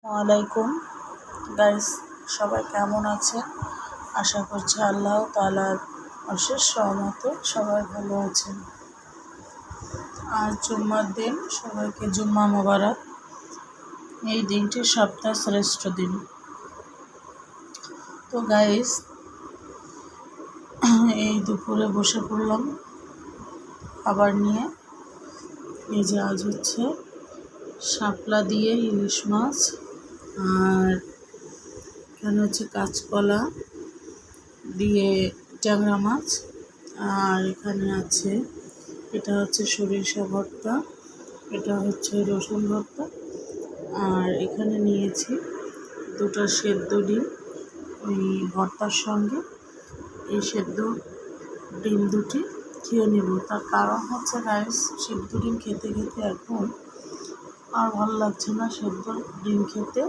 ওয়ালাইকুম গাইস, সবাই কেমন আছে? আশা করছি আল্লাহ তাআলার অশেষ রহমতে সবাই ভালো আছেন। আজ জুম্মার দিন, সবাইকে জুম্মা মোবারক। এই দিনটি সপ্তাহের শ্রেষ্ঠ দিন। তো গাইস, এই দুপুরে বসে পড়লাম খাবার নিয়ে। এই যে আজ হচ্ছে শাপলা দিয়ে ইলিশ মাছ, আর এখানে হচ্ছে কাঁচকলা দিয়ে ট্যাংরা মাছ, আর এখানে আছে এটা হচ্ছে সরিষা ভর্তা, এটা হচ্ছে রসুন ভর্তা, আর এখানে নিয়েছি দুটো সেদ্ধ ডিম ওই ভর্তার সঙ্গে। এই সেদ্ধ ডিম দুটি খেয়ে নেব। তার কারণ হচ্ছে গাইস, সেদ্ধ ডিম খেতে খেতে এখন আর ভালো লাগছে না সেদ্ধ ডিম খেতে।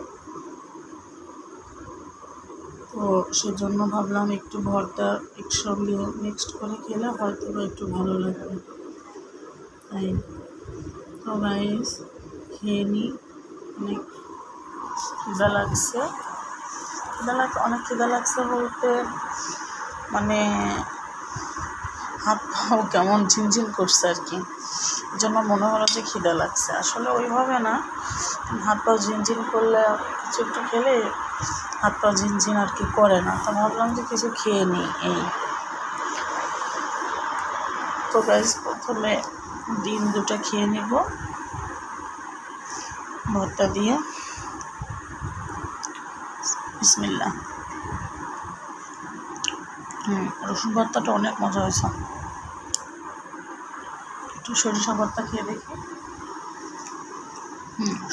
তো সেজন্য ভাবলাম একটু ভর্তা একসঙ্গে মিক্সড করে খেলে হয়তো একটু ভালো লাগবে। তাই তো গাইস, খেয়ে নিই। অনেক খিদা লাগছে, অনেক খিদা লাগছে বলতে মানে হাত পাও কেমন ঝিনঝিন করছে আর কি। এই জন্য মনে হলো যে খিদা লাগছে, আসলে ওইভাবে না। হাত পাও ঝিনঝিন করলে কিছু একটু খেলে হাত পা ঝিনঝিন আর কি করে না। তো ভাবলাম যে কিছু খেয়ে নিই। এই তো গাইস, প্রথমে ডিম দুটো খেয়ে নিব ভর্তা দিয়ে। বিসমিল্লাহ। রসুন ভর্তাটা অনেক মজা হয়েছে। একটু সরিষা ভর্তা খেয়ে দেখি।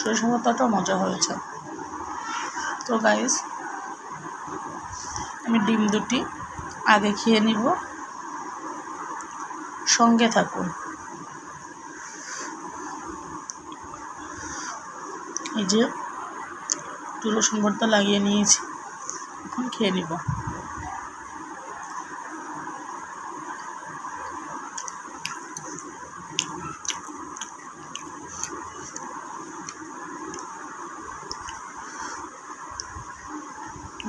সরিষা ভর্তাটাও মজা হয়েছে। তো গাইস, আমি ডিম দুটি আগে খেয়ে নিব, সঙ্গে থাকুন। এই যে একটু রসুন ভর্তা লাগিয়ে নিয়েছি, এখন খেয়ে নিব।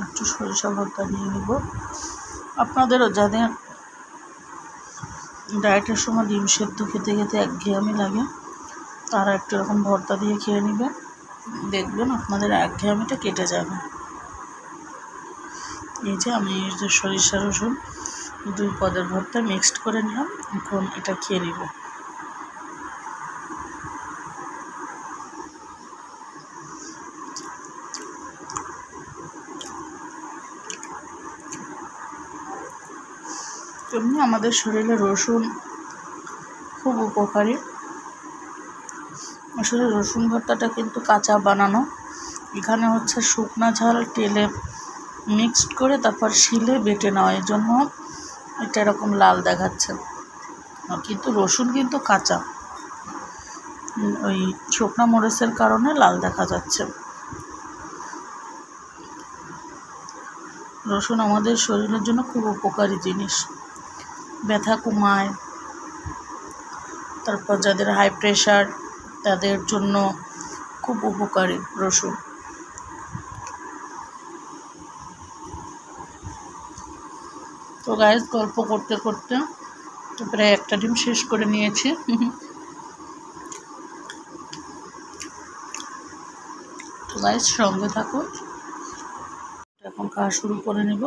একটু সরিষা ভর্তা নিয়ে নিব। আপনাদেরও যাদের ডায়েটের সময় ডিম সেদ্ধ খেতে খেতে একঘেয়েমি লাগে, তারা একটু এরকম ভর্তা দিয়ে খেয়ে নেবেন, দেখবেন আপনাদের একঘেয়েমিটা কেটে যাবে। এই যে আমি এই যে সরিষা রসুন দুই পদের ভর্তা মিক্সড করে নিলাম, এখন এটা খেয়ে নিব। এমনি আমাদের শরীরে রসুন খুব উপকারী। আসলে রসুন ভর্তাটা কিন্তু কাঁচা বানানো, এখানে হচ্ছে শুকনা ঝাল তেলে মিক্সড করে তারপর শিলে বেটে নেওয়া, এই জন্য এটা এরকম লাল দেখাচ্ছে। কিন্তু রসুন কিন্তু কাঁচা, ওই শুকনা মরিচের কারণে লাল দেখা যাচ্ছে। রসুন আমাদের শরীরের জন্য খুব উপকারী জিনিস, ব্যথা কমায়, তারপর যাদের হাই প্রেশার তাদের জন্য খুব উপকারী রসুন। তো গাইস, গল্প করতে করতে প্রায় একটা ডিম শেষ করে নিয়েছি। তো গাইস, সঙ্গে থাকুন। এখন খাওয়া শুরু করে নেব,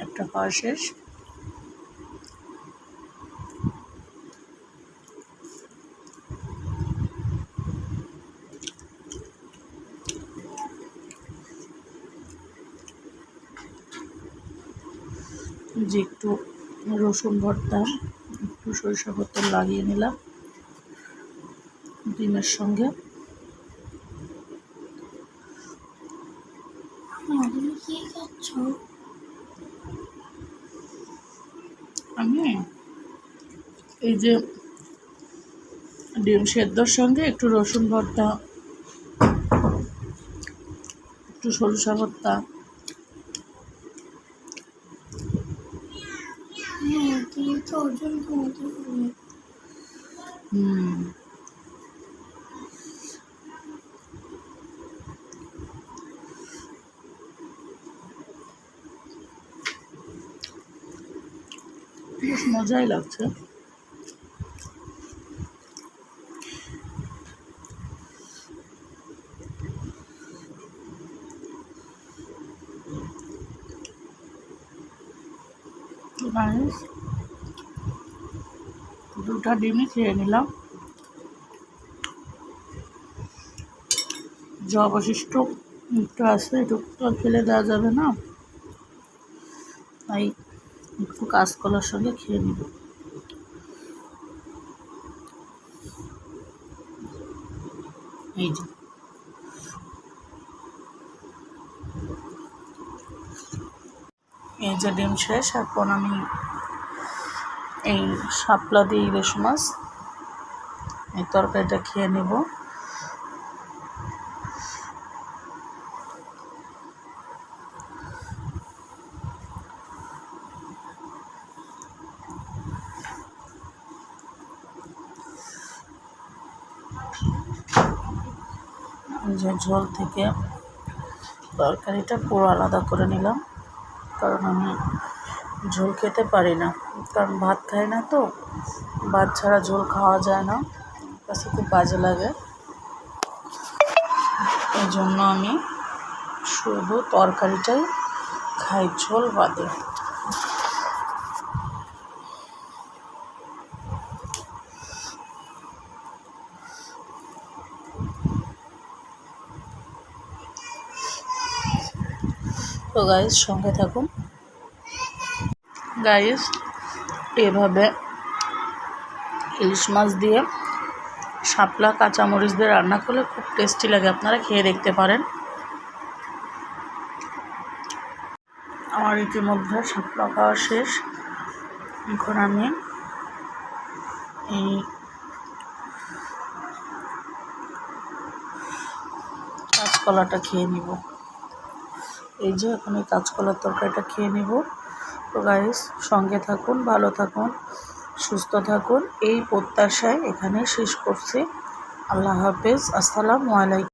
একটা খাওয়া শেষ। যে একটু রসুন ভর্তা, একটু সরিষা ভর্তা লাগিয়ে নিলাম ডিমের সঙ্গে। আমি এই যে ডিম সেদ্ধর সঙ্গে একটু রসুন ভর্তা, একটু সরিষা ভর্তা, বেশ মজাই লাগছে। দুটা ডিমই খেয়ে নিলাম। যে অবশিষ্ট একটু আছে, এটুকু তো ফেলে দেওয়া যাবে না, তাই একটু কাঁচকলার সঙ্গে খেয়ে নিব। এই যে ডিম শেষ। এখন আমি এই শাপলা দিয়ে ইলিশ মাছ এই তরকারিটা খেয়ে নেব। যে ঝোল থেকে তরকারিটা পুরো আলাদা করে নিলাম, কারণ আমি ঝোল খেতে পারি না, কারণ ভাত খাই না, তো ভাত ছাড়া ঝোল খাওয়া যায় না, কাছে খুব বাজে লাগে। এই জন্য আমি শুধু তরকারিটাই খাই, ঝোল বাদে। তো গাইস সঙ্গে থাকুন। গাইস এভাবে ইলিশ মাছ দিয়ে শাপলা কাঁচামরিচ দিয়ে রান্না করলে খুব টেস্টি লাগে, আপনারা খেয়ে দেখতে পারেন। আমার ইতিমধ্যে শাপলা খাওয়া শেষ। এখন আমি এই কাঁচকলাটা খেয়ে নিব। এই যে এখন এই কাঁচকলার তরকারিটা খেয়ে নিব। তো গাইস সঙ্গে থাকুন, ভালো থাকুন, সুস্থ থাকুন, এই প্রত্যাশায় এখানে শেষ করছি। আল্লাহ হাফেজ, আসসালামু আলাইকুম।